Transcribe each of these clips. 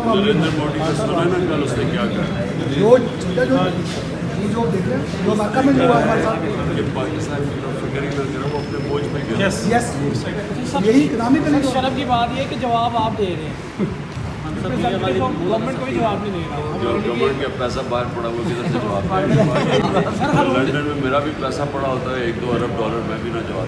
नरेंद्र मोदी का सुना ना कल उसने क्या कहा, जो देख रहे हैं जो वाकई में हुआ हमारे साथ कि पाकिस्तान की तरफ फिक्र ही ना करो, वो अपने बोझ पे गिरा। यस यही इकनॉमी पे शर्म की बात ये है कि जवाब आप दे रहे हैं, गवर्नमेंट को भी जवाब नहीं दे रहा। जो गवर्नमेंट का पैसा बाहर पड़ा वो किधर से जवाब देगा? लंदन में मेरा भी पैसा पड़ा होता है $1-2 अरब, मैं भी ना जवाब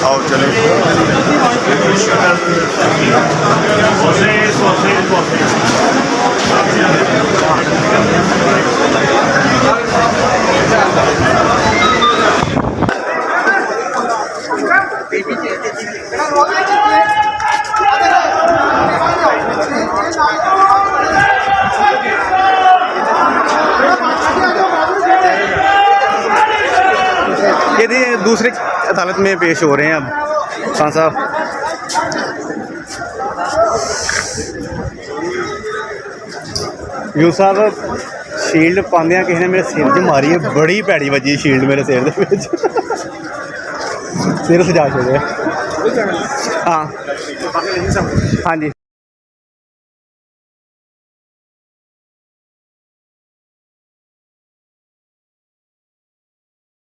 आओ चले ये दूसरे अदालत में पेश हो रहे हैं अब खान साहब। यूं साहब शील्ड पांदे किसी ने मेरे सिर च मारी है, बड़ी भैड़ी वजी शील्ड मेरे सिर के सिर सजा छोड़े। हाँ हाँ जी।